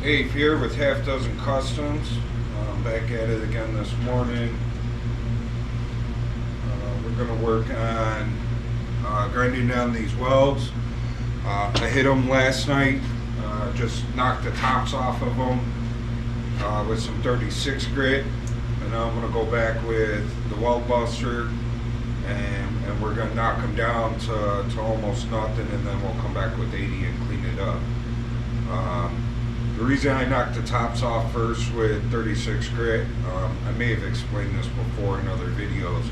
Dave here with Half Dozen Customs. I'm back at it again this morning. We're going to work on grinding down these welds. I hit them last night, just knocked the tops off of them with some 36 grit. And now I'm going to go back with the weld buster and we're going to knock them down to almost nothing, and then we'll come back with 80 and clean it up. The reason I knocked the tops off first with 36 grit, I may have explained this before in other videos,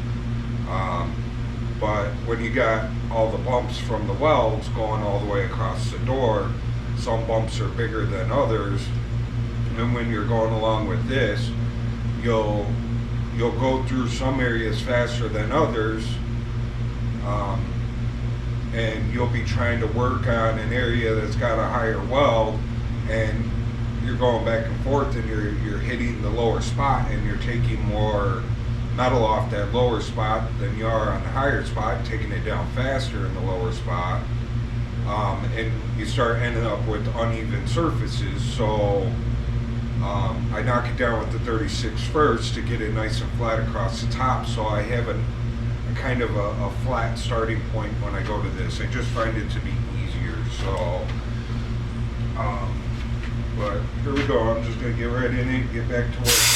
but when you got all the bumps from the welds going all the way across the door, some bumps are bigger than others, and when you're going along with this, you'll go through some areas faster than others, and you'll be trying to work on an area that's got a higher weld, and you're going back and forth, and you're hitting the lower spot, and you're taking more metal off that lower spot than you are on the higher spot, taking it down faster in the lower spot, and you start ending up with uneven surfaces. So I knock it down with the 36 first to get it nice and flat across the top, so I have a kind of a flat starting point when I go to this. I just find it to be easier. So but here we go. I'm just going to get right in it and get back to work.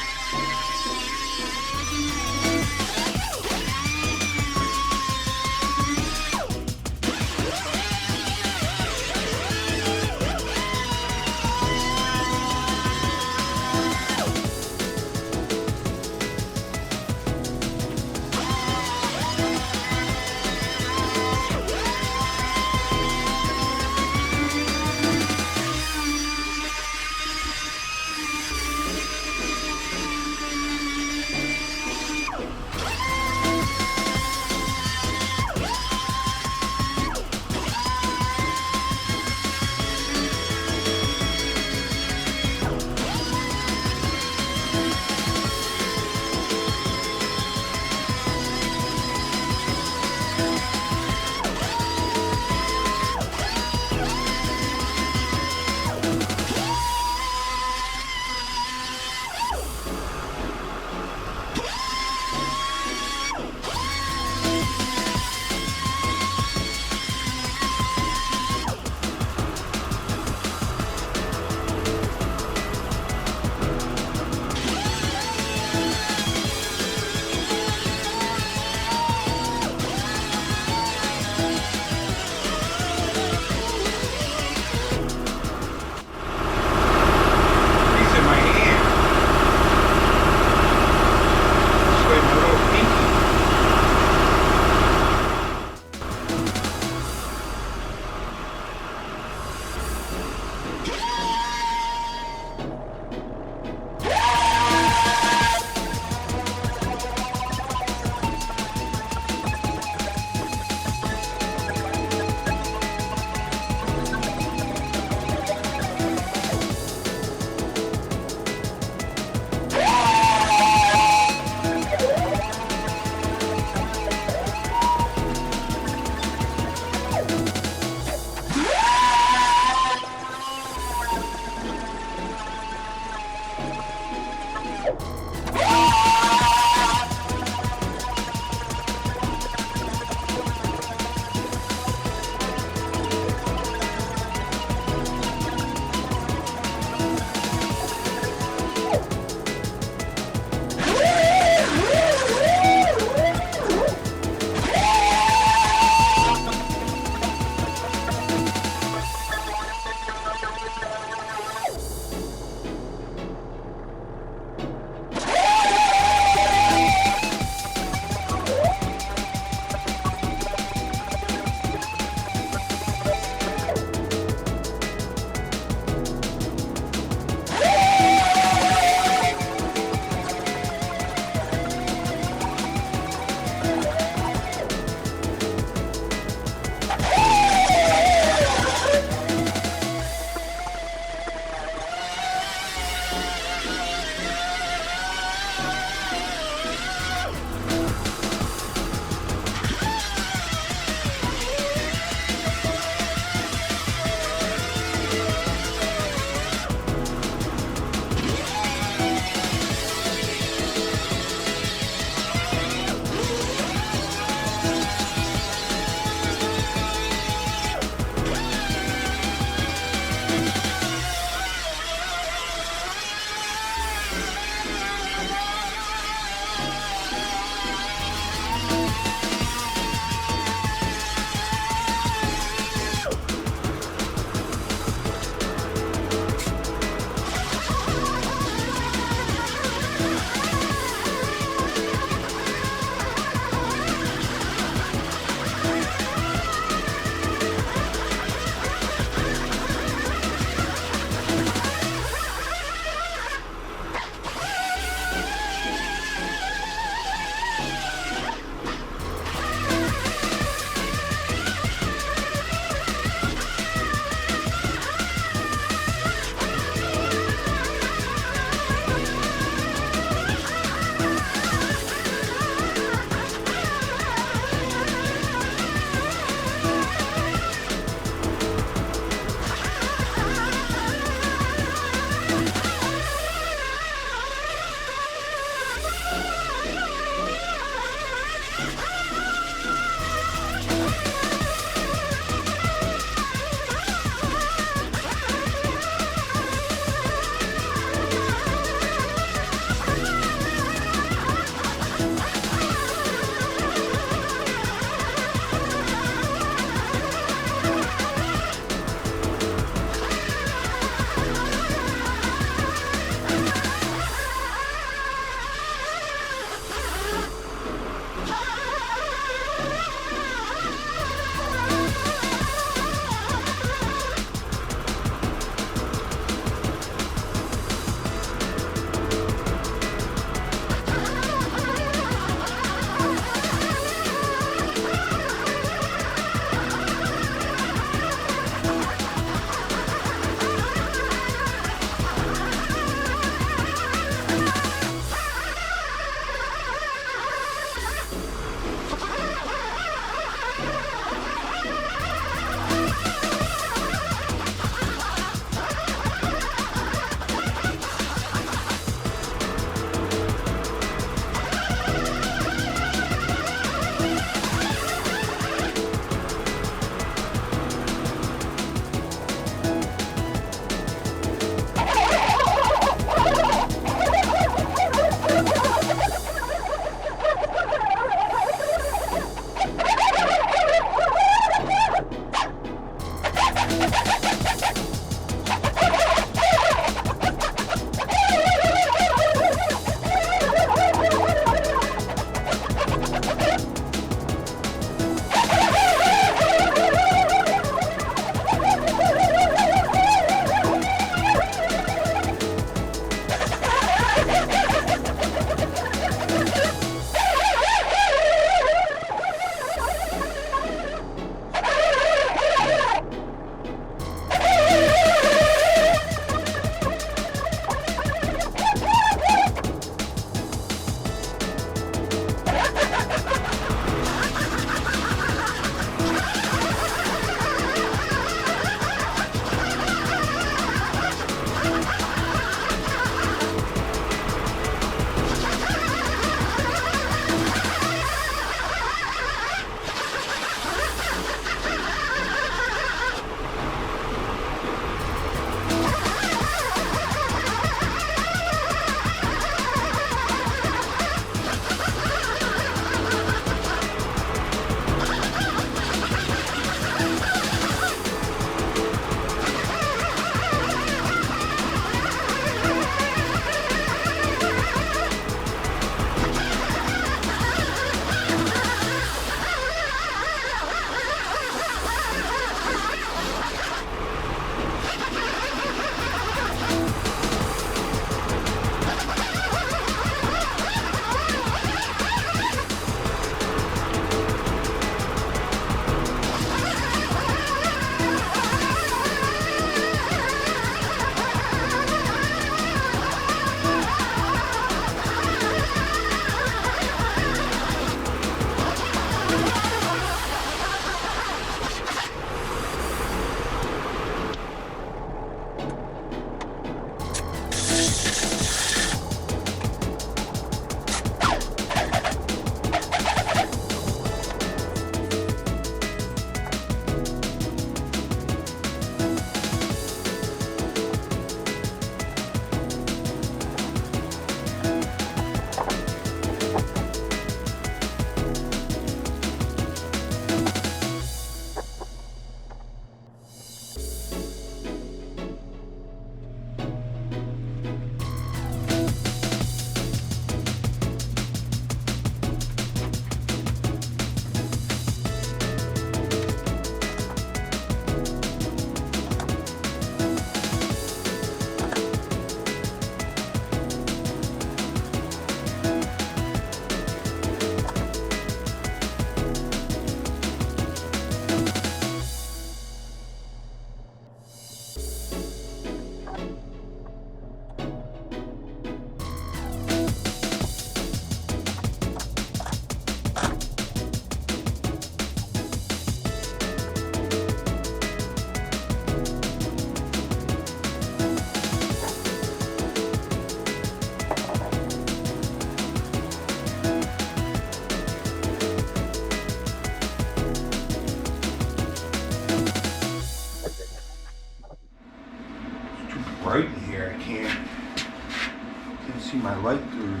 see my light through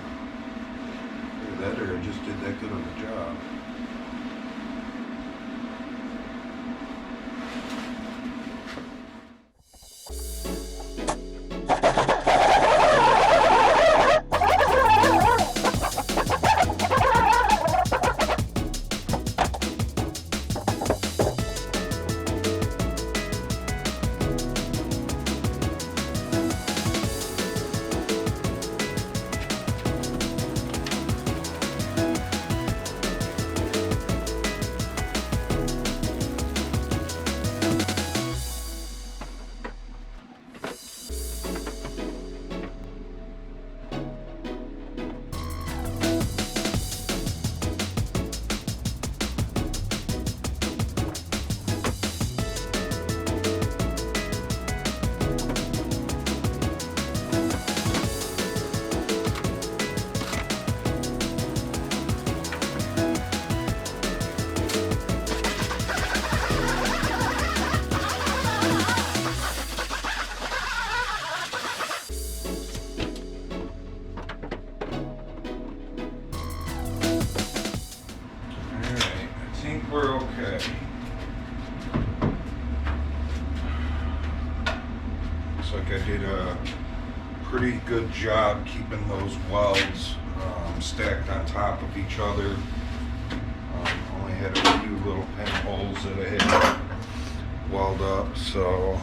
that, or I just did that good of a job. We're okay. Looks like I did a pretty good job keeping those welds stacked on top of each other. Only had a few little pinholes that I had weld up, so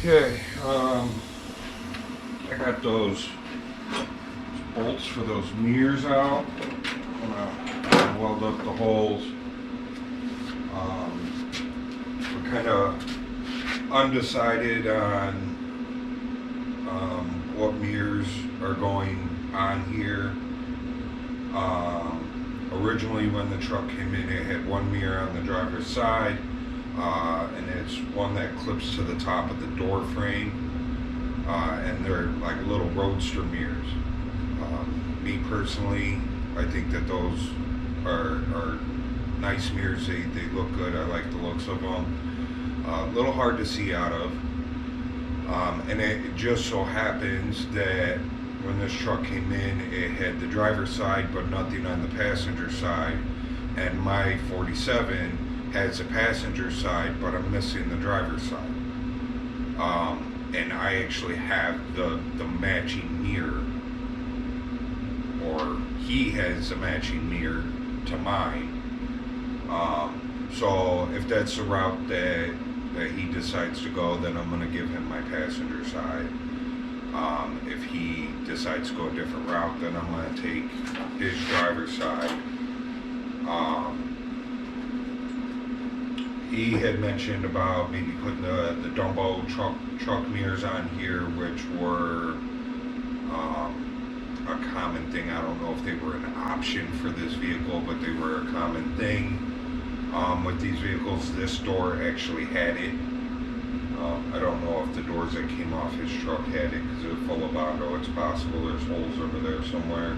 okay. I got those bolts for those mirrors out. I'm gonna weld up the holes. We're kind of undecided on what mirrors are going on here. Originally when the truck came in, it had one mirror on the driver's side, and it's one that clips to the top of the door frame, and they're like little roadster mirrors. Me personally, I think that those are nice mirrors. They look good. I like the looks of them. A little hard to see out of, and it just so happens that when this truck came in, it had the driver's side but nothing on the passenger side, and my 47 has a passenger side but I'm missing the driver's side. And I actually have the matching mirror, or he has a matching mirror to mine. So if that's the route that he decides to go, then I'm going to give him my passenger side. If he decides to go a different route, then I'm going to take his driver's side. He had mentioned about maybe putting the Dumbo truck mirrors on here, which were a common thing. I don't know if they were an option for this vehicle, but they were a common thing. With these vehicles, this door actually had it. I don't know if the doors that came off his truck had it because they're full of Bondo. It's possible there's holes over there somewhere.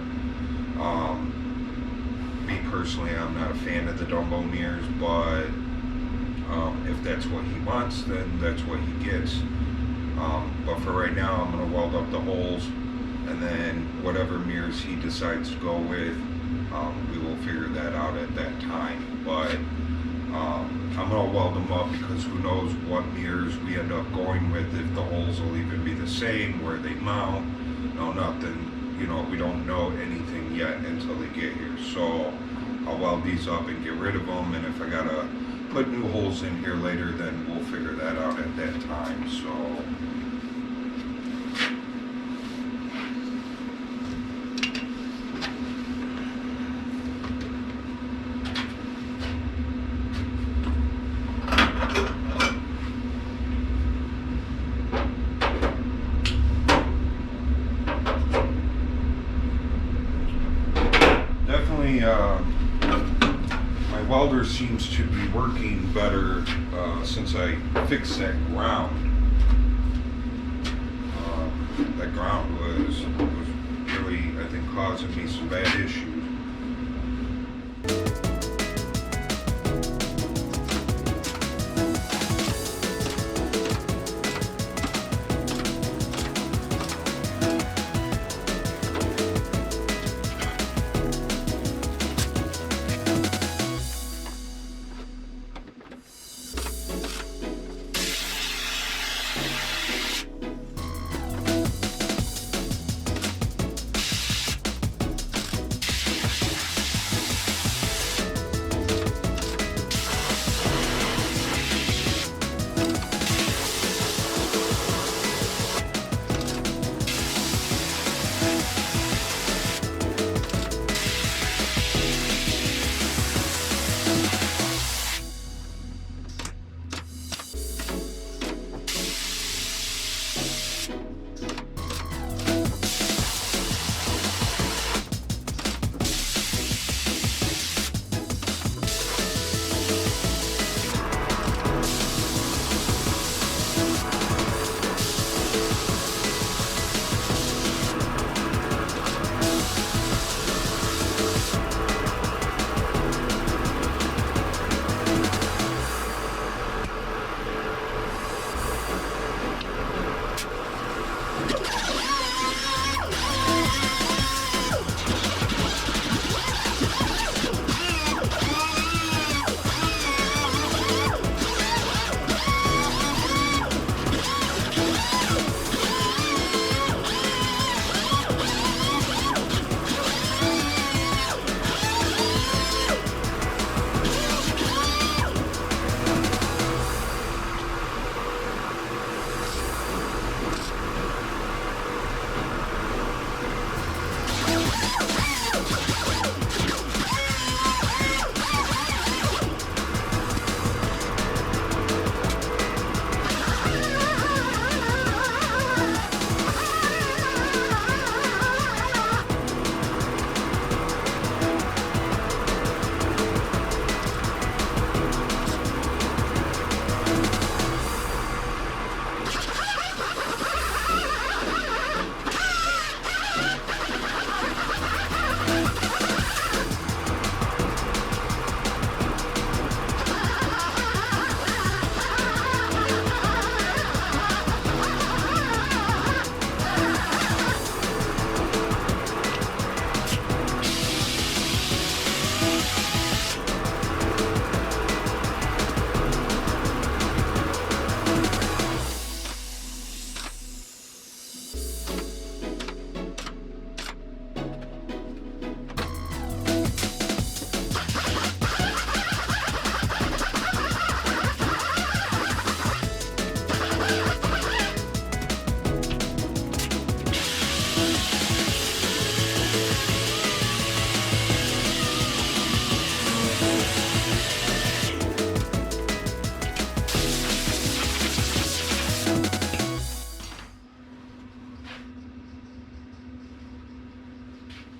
Me personally, I'm not a fan of the Dumbo mirrors, but if that's what he wants, then that's what he gets. But for right now, I'm going to weld up the holes, and then whatever mirrors he decides to go with, we will figure that out at that time. But I'm going to weld them up because who knows what mirrors we end up going with, if the holes will even be the same, where they mount, no nothing, you know, we don't know anything yet until they get here. So I'll weld these up and get rid of them, and if I got to put new holes in here later, then we'll figure that out at that time. So definitely my welder seems to be working better since I fixed that ground. That ground was really, I think, causing me some bad issues.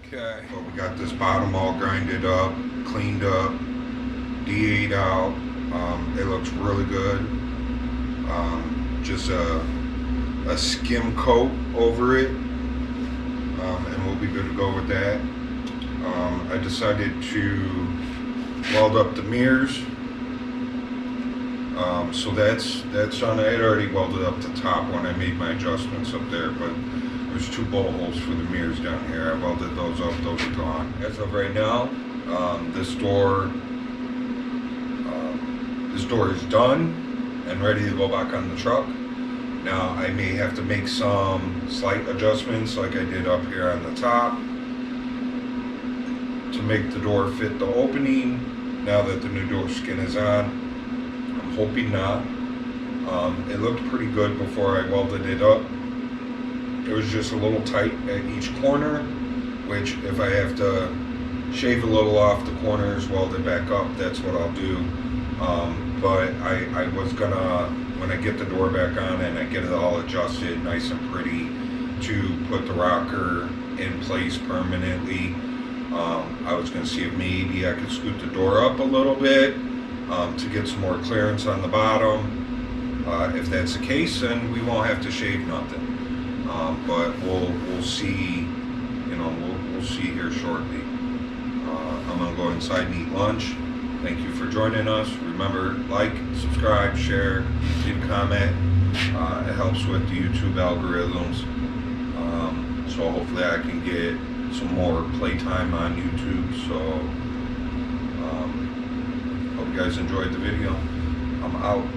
Okay. But we got this bottom all grinded up, cleaned up, D8'd out. It looks really good. Just a skim coat over it, and we'll be good to go with that. I decided to weld up the mirrors. So that's done. I had already welded up the top when I made my adjustments up there, but there's 2 bolt holes for the mirrors down here. I welded those up, those are gone. As of right now, this door is done and ready to go back on the truck. Now I may have to make some slight adjustments like I did up here on the top to make the door fit the opening now that the new door skin is on. I'm hoping not. It looked pretty good before I welded it up. It was just a little tight at each corner, which if I have to shave a little off the corners, weld it back up, that's what I'll do. But I was gonna, when I get the door back on and I get it all adjusted nice and pretty, to put the rocker in place permanently. I was gonna see if maybe I could scoot the door up a little bit to get some more clearance on the bottom. If that's the case, then we won't have to shave nothing. But we'll see. You know, we'll see here shortly. I'm gonna go inside and eat lunch. Thank you for joining us. Remember, like, subscribe, share, leave a comment. It helps with the YouTube algorithms. So hopefully I can get some more playtime on YouTube. So hope you guys enjoyed the video. I'm out.